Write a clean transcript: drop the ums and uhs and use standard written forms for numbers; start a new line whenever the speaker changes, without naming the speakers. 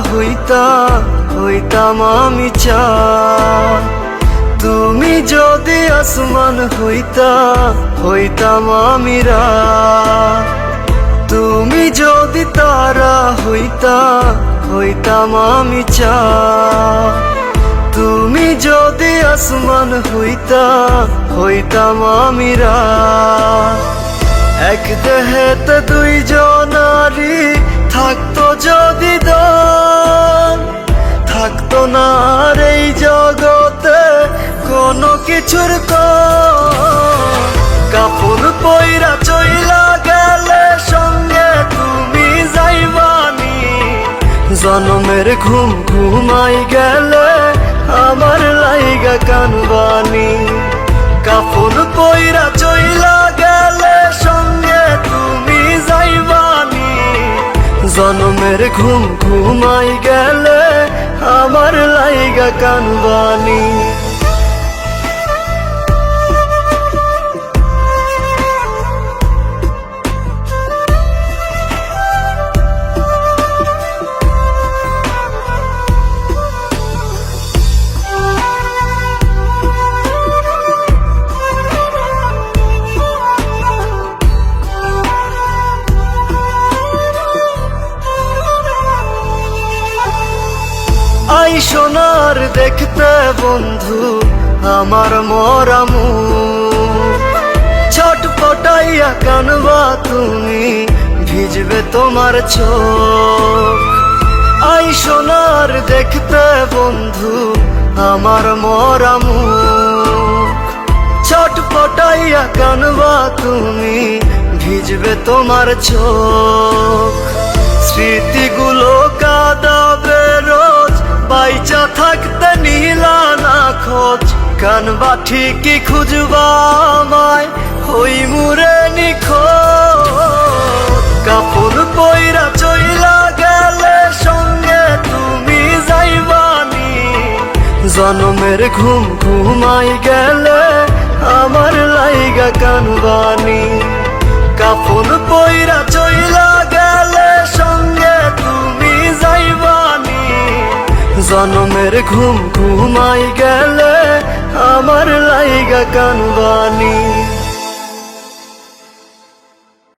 হইতাম আমি চাঁদ। তুমি যদি আসমান হইতাম আমি রাত। তুমি যদি তারা হইতাম আমি চাঁদ। তুমি যদি আসমান হইতাম আমি রাত। এক দেহেতে দুইজনারি থাকতো যদি দান, থাকতো না আর এই জগতে কোনো কিছুর কাপড় পইরা চইলা গেলে সঙ্গে তুমি যাইবানি। জনমের ঘুম ঘুমাই গেলে আমার লাইগা কানবানি। কাপড় পইরা চইলা গেলে সঙ্গে তুমি যাইবানি। জনমের ঘুম ঘুমাই গেলে আমার লাইগা কানবানি। আই সোনার দেখতে বন্ধু আমার মরা মুখ। ছটপটাইয়া কানবা তুমি, ভিজবে তোমার চোখ। আই সোনার দেখতে বন্ধু আমার মরা মুখ। ছটপটাইয়া কানবা তুমি, ভিজবে তোমার চোখ। স্মৃতিগুলো কাঁদাবে রোজ, বাইচা থাকতে নিলা না খোঁজ। কানবা ঠিকই খুঁজবা আমায়, হই মুরে নিখোঁজ। কাপড় পইরা চইলা গেলে সঙ্গে তুমি যাইবানি। জনমের ঘুম ঘুমাই গেলে আমার লাইগা কানবানি। কাপড় পইরা চইলা গেলে সঙ্গে তুমি যাইবানি। জনমের ঘুম ঘুমাই গেলে আমার লাইগা কানবানি।